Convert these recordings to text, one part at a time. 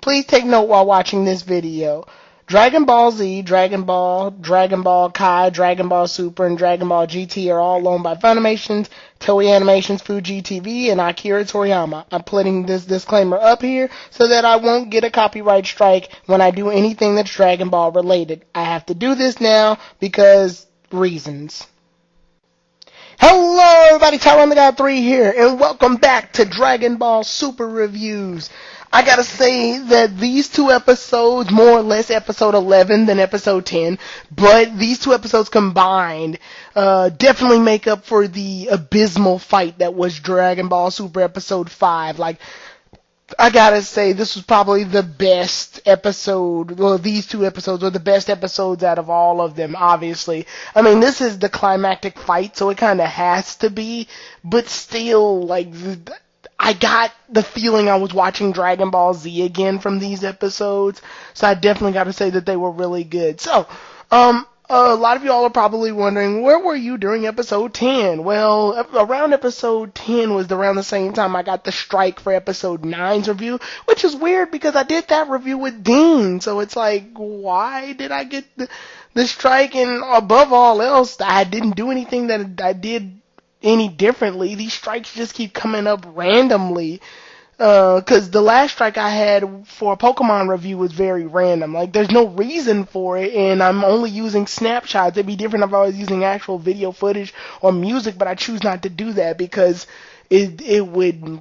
Please take note while watching this video. Dragon Ball Z, Dragon Ball Kai, Dragon Ball Super, and Dragon Ball GT are all owned by Funimations, Toei Animations, Fuji TV, and Akira Toriyama. I'm putting this disclaimer up here so that I won't get a copyright strike when I do anything that's Dragon Ball related. I have to do this now because reasons. Hello everybody, Tyrone the God 3 here, and welcome back to Dragon Ball Super Reviews. I gotta say that these two episodes, more or less episode 11 than episode 10, but these two episodes combined definitely make up for the abysmal fight that was Dragon Ball Super episode 5. Like, I gotta say, this was probably the best episode. Well, these two episodes were the best episodes out of all of them, obviously. I mean, this is the climactic fight, so it kinda has to be, but still, like, I got the feeling I was watching Dragon Ball Z again from these episodes, so I definitely gotta say that they were really good. So, a lot of y'all are probably wondering, where were you during episode 10? Well, around episode 10 was around the same time I got the strike for episode 9's review, which is weird because I did that review with Dean, so it's like, why did I get the strike? And above all else, I didn't do anything that I did any differently. These strikes just keep coming up randomly. Cause the last strike I had for a Pokemon review was very random. Like, there's no reason for it, and I'm only using snapshots. It'd be different if I was using actual video footage or music, but I choose not to do that because it would,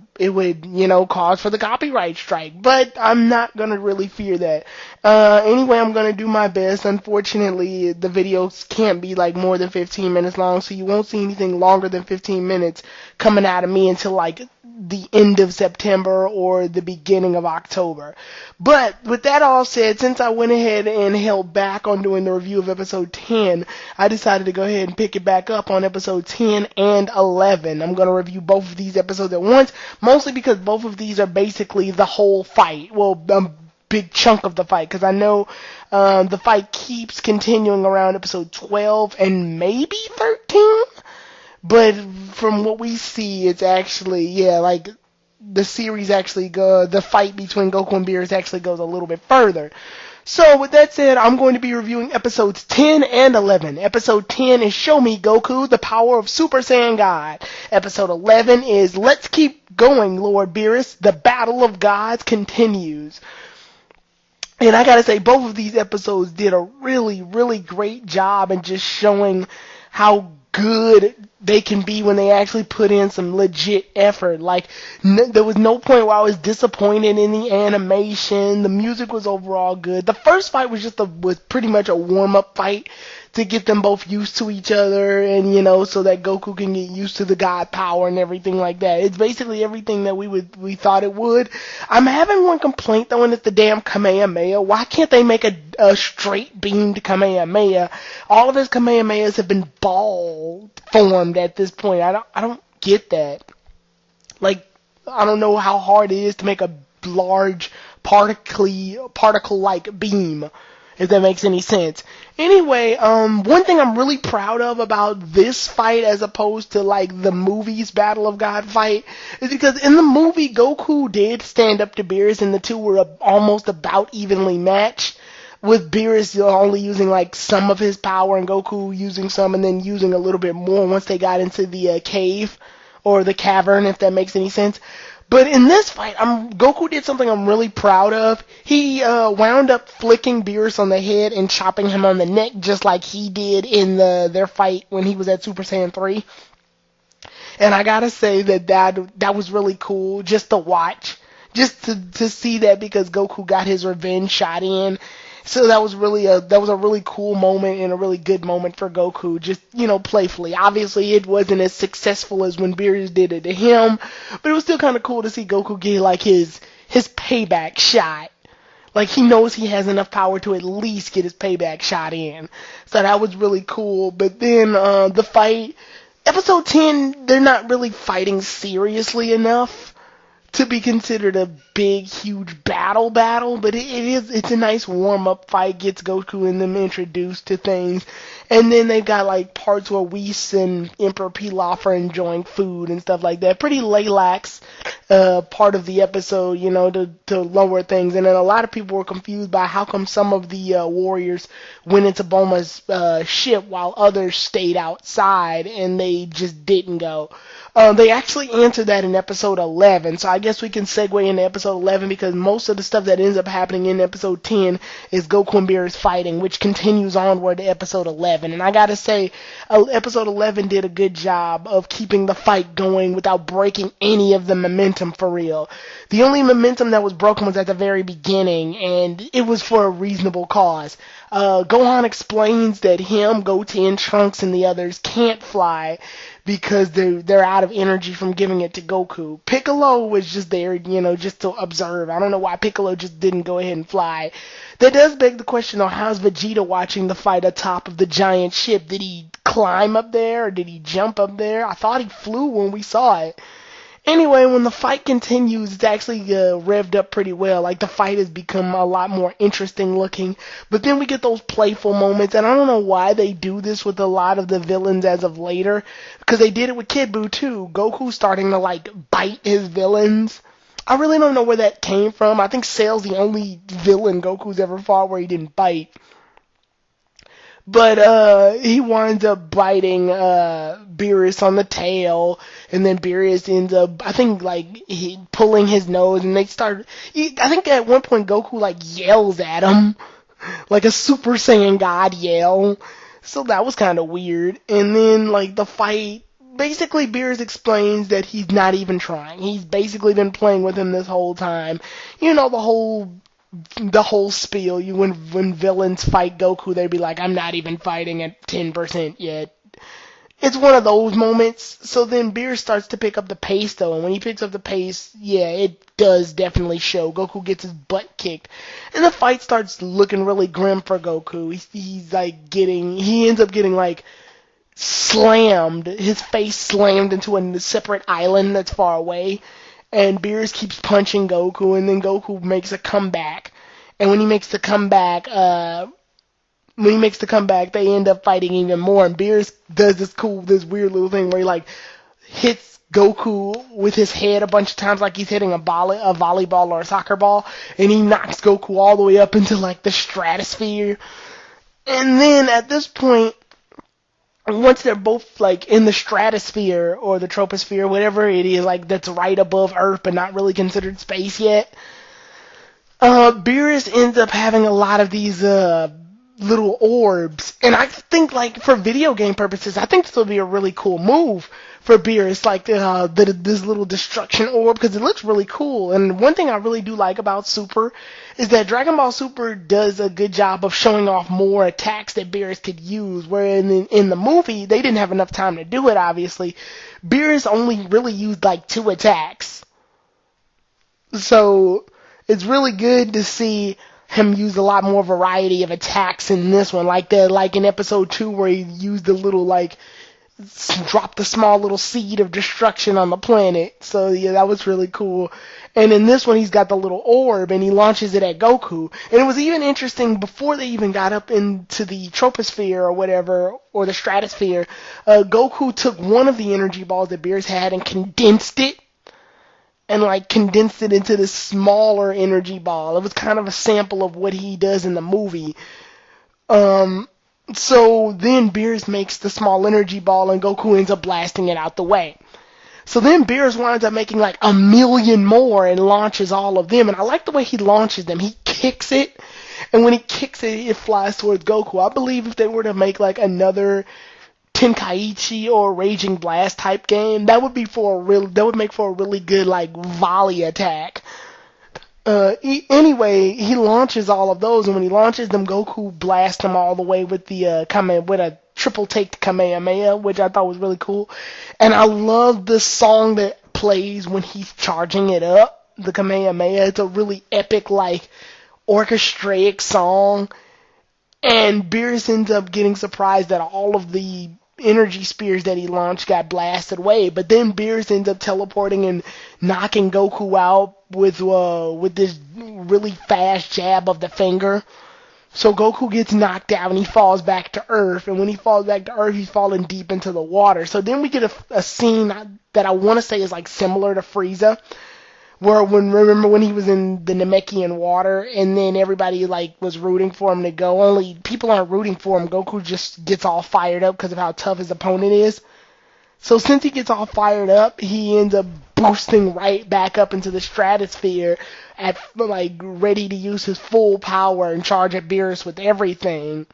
you know, cause for the copyright strike. But I'm not gonna really fear that. Anyway, I'm gonna do my best. Unfortunately, the videos can't be like more than 15 minutes long, so you won't see anything longer than 15 minutes coming out of me until like the end of September or the beginning of October. But with that all said, since I went ahead and held back on doing the review of episode 10, I decided to go ahead and pick it back up on episode 10 and 11. I'm going to review both of these episodes at once, mostly because both of these are basically the whole fight. Well, a big chunk of the fight, because I know the fight keeps continuing around episode 12 and maybe 13. But from what we see, it's actually, yeah, like, the series actually the fight between Goku and Beerus actually goes a little bit further. So, with that said, I'm going to be reviewing episodes 10 and 11. Episode 10 is Show Me Goku, the Power of Super Saiyan God. Episode 11 is Let's Keep Going, Lord Beerus, the Battle of Gods continues. And I gotta say, both of these episodes did a really, really great job in just showing how good they can be when they actually put in some legit effort. Like, there was no point where I was disappointed in the animation. The music was overall good. The first fight was was pretty much a warm-up fight to get them both used to each other, and, you know, so that Goku can get used to the God power and everything like that. It's basically everything that we thought it would. I'm having one complaint though, and it's the damn Kamehameha. Why can't they make a straight beamed Kamehameha? All of his Kamehamehas have been ball formed at this point. I don't get that. Like, I don't know how hard it is to make a large particle-like beam, if that makes any sense. Anyway, one thing I'm really proud of about this fight as opposed to, like, the movie's Battle of God fight is because in the movie, Goku did stand up to Beerus and the two were almost about evenly matched, with Beerus only using, like, some of his power and Goku using some and then using a little bit more once they got into the cave or the cavern, if that makes any sense. But in this fight, Goku did something I'm really proud of. He wound up flicking Beerus on the head and chopping him on the neck, just like he did in their fight when he was at Super Saiyan 3. And I gotta say that was really cool just to watch, just to see that, because Goku got his revenge shot in. So that was a really cool moment and a really good moment for Goku, just, you know, playfully. Obviously, it wasn't as successful as when Beerus did it to him, but it was still kind of cool to see Goku get, like, his payback shot. Like, he knows he has enough power to at least get his payback shot in. So that was really cool. But then, the fight, episode 10, they're not really fighting seriously enough to be considered a big, huge battle, but it's a nice warm-up fight, gets Goku and them introduced to things. And then they've got like parts where Whis and Emperor Pilaf are enjoying food and stuff like that. Pretty lax part of the episode, you know, to lower things. And then a lot of people were confused by how come some of the warriors went into Bulma's ship while others stayed outside and they just didn't go. They actually answered that in episode 11, so I guess we can segue into episode 11 because most of the stuff that ends up happening in episode 10 is Goku and Beerus fighting, which continues onward to episode 11. And I gotta say, episode 11 did a good job of keeping the fight going without breaking any of the momentum for real. The only momentum that was broken was at the very beginning, and it was for a reasonable cause. Gohan explains that him, Goten, Trunks, and the others can't fly because they're out of energy from giving it to Goku. Piccolo was just there, you know, just to observe. I don't know why Piccolo just didn't go ahead and fly. That does beg the question, though, how's Vegeta watching the fight atop of the giant ship? Did he climb up there, or did he jump up there? I thought he flew when we saw it. Anyway, when the fight continues, it's actually revved up pretty well. Like, the fight has become a lot more interesting looking. But then we get those playful moments, and I don't know why they do this with a lot of the villains as of later. Because they did it with Kid Buu, too. Goku starting to, like, bite his villains. I really don't know where that came from. I think Cell's the only villain Goku's ever fought where he didn't bite. But he winds up biting Beerus on the tail, and then Beerus ends up, I think, like, pulling his nose, and they start, I think at one point Goku, like, yells at him, like a Super Saiyan God yell, so that was kind of weird. And then, like, the fight, basically Beerus explains that he's not even trying. He's basically been playing with him this whole time. You know, the whole spiel. When villains fight Goku, they'd be like, I'm not even fighting at 10% yet. It's one of those moments. So then Beerus starts to pick up the pace, though, and when he picks up the pace, yeah, it does definitely show. Goku gets his butt kicked, and the fight starts looking really grim for Goku. He ends up getting, like, slammed, his face slammed into a separate island that's far away. And Beerus keeps punching Goku, and then Goku makes a comeback. And when he makes the comeback, they end up fighting even more. And Beerus does this weird little thing where he, like, hits Goku with his head a bunch of times like he's hitting a volleyball or a soccer ball. And he knocks Goku all the way up into, like, the stratosphere. And then at this point, once they're both, like, in the stratosphere or the troposphere, whatever it is, like, that's right above Earth but not really considered space yet, Beerus ends up having a lot of these little orbs. And I think, like, for video game purposes, I think this would be a really cool move for Beerus, like this little destruction orb, because it looks really cool. And one thing I really do like about Super is that Dragon Ball Super does a good job of showing off more attacks that Beerus could use, where in the movie, they didn't have enough time to do it, obviously. Beerus only really used, like, 2 attacks. So it's really good to see him use a lot more variety of attacks in this one, like in episode 2 where he used the little, like, drop the small little seed of destruction on the planet. So yeah, that was really cool. And in this one, he's got the little orb, and he launches it at Goku. And it was even interesting, before they even got up into the troposphere or whatever, or the stratosphere, Goku took one of the energy balls that Beerus had and condensed it into this smaller energy ball. It was kind of a sample of what he does in the movie. So then Beerus makes the small energy ball, and Goku ends up blasting it out the way. So then Beerus winds up making like 1,000,000 more and launches all of them. And I like the way he launches them. He kicks it, and when he kicks it, it flies towards Goku. I believe if they were to make like another Tenkaichi or Raging Blast type game, that would make for a really good, like, volley attack. Anyway, he launches all of those, and when he launches them, Goku blasts them all the way with with a triple take to Kamehameha, which I thought was really cool. And I love the song that plays when he's charging it up, the Kamehameha. It's a really epic, like, orchestraic song. And Beerus ends up getting surprised that all of the energy spears that he launched got blasted away. But then Beerus ends up teleporting and knocking Goku out with this really fast jab of the finger. So Goku gets knocked out and he falls back to Earth. And when he falls back to Earth, he's falling deep into the water. So then we get a scene that I want to say is like similar to Frieza, where remember when he was in the Namekian water and then everybody like was rooting for him to go. Only people aren't rooting for him. Goku just gets all fired up because of how tough his opponent is. So since he gets all fired up, he ends up boosting right back up into the stratosphere at like ready to use his full power and charge at Beerus with everything.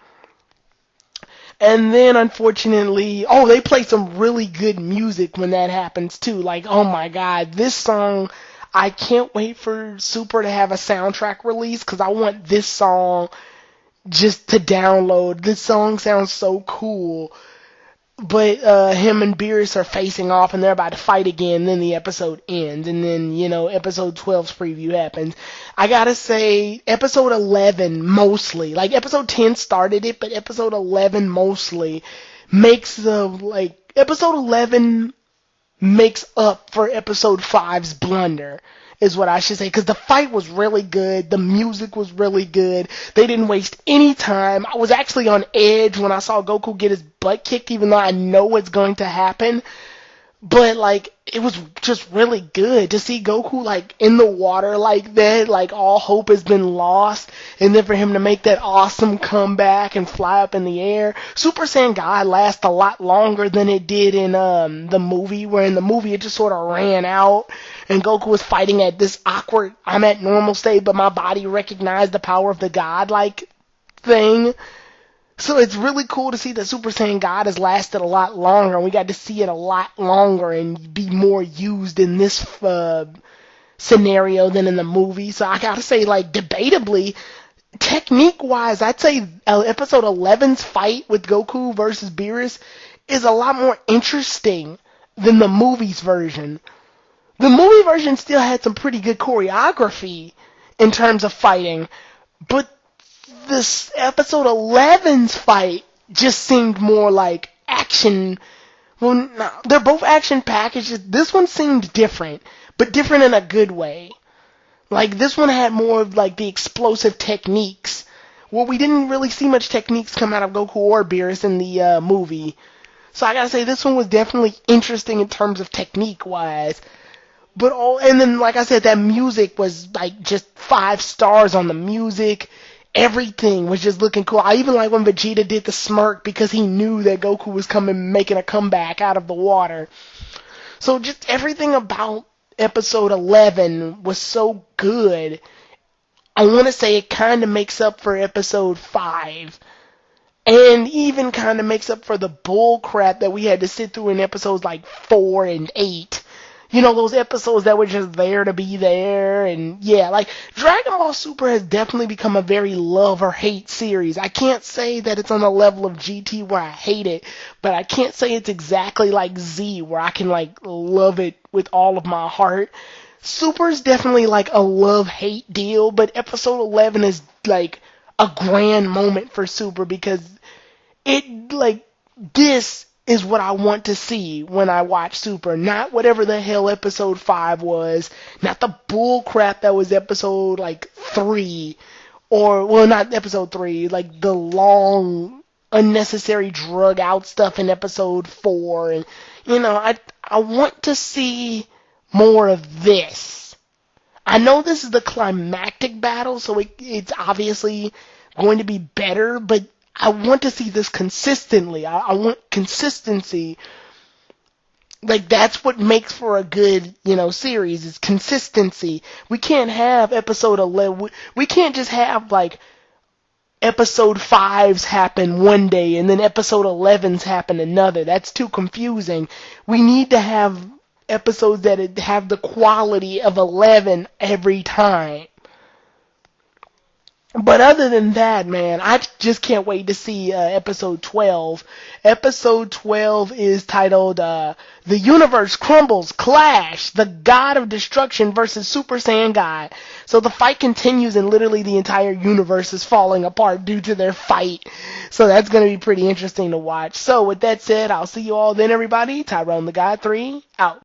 And then unfortunately, they play some really good music when that happens too. Like, oh my god, this song, I can't wait for Super to have a soundtrack release because I want this song just to download. This song sounds so cool. But him and Beerus are facing off and they're about to fight again. Then the episode ends. And then, episode 12's preview happens. I gotta say, episode 11 mostly. Like, episode 10 started it, but episode 11 mostly makes episode 11 makes up for episode 5's blunder, is what I should say. Because the fight was really good. The music was really good. They didn't waste any time. I was actually on edge when I saw Goku get his butt kicked, even though I know what's going to happen. But, it was just really good to see Goku, in the water like that. All hope has been lost. And then for him to make that awesome comeback and fly up in the air. Super Saiyan God lasts a lot longer than it did in the movie, where in the movie it just sort of ran out. And Goku was fighting at this awkward, I'm at normal state, but my body recognized the power of the God-like thing. So it's really cool to see that Super Saiyan God has lasted a lot longer, and we got to see it a lot longer and be more used in this scenario than in the movie. So I gotta say, debatably, technique-wise, I'd say episode 11's fight with Goku versus Beerus is a lot more interesting than the movie's version. The movie version still had some pretty good choreography in terms of fighting, but this episode 11's fight just seemed more like action. Well, no, they're both action packages. This one seemed different, but different in a good way. This one had more of the explosive techniques. Well, we didn't really see much techniques come out of Goku or Beerus in the movie. So I gotta say, this one was definitely interesting in terms of technique-wise. And then, like I said, that music was, just 5 stars on the music. Everything was just looking cool. I even like when Vegeta did the smirk because he knew that Goku was making a comeback out of the water. So just everything about episode 11 was so good. I want to say it kind of makes up for episode 5. And even kind of makes up for the bull crap that we had to sit through in episodes 4 and 8. Those episodes that were just there to be there. And yeah, Dragon Ball Super has definitely become a very love or hate series. I can't say that it's on the level of GT where I hate it, but I can't say it's exactly like Z where I can love it with all of my heart. Super's definitely a love-hate deal, but episode 11 is a grand moment for Super because this is what I want to see when I watch Super. Not whatever the hell episode 5 was. Not the bull crap that was episode 3. Or, well, not episode 3. The long, unnecessary drug out stuff in episode 4. And, I want to see more of this. I know this is the climactic battle, so it's obviously going to be better, but I want to see this consistently. I want consistency. That's what makes for a good, series, is consistency. We can't have episode 11. We can't just have, episode 5's happen one day and then episode 11's happen another. That's too confusing. We need to have episodes that have the quality of 11 every time. But other than that, man, I just can't wait to see episode 12. Episode 12 is titled The Universe Crumbles, Clash, the God of Destruction versus Super Saiyan God. So the fight continues and literally the entire universe is falling apart due to their fight. So that's going to be pretty interesting to watch. So with that said, I'll see you all then, everybody. Tyrone the God 3, out.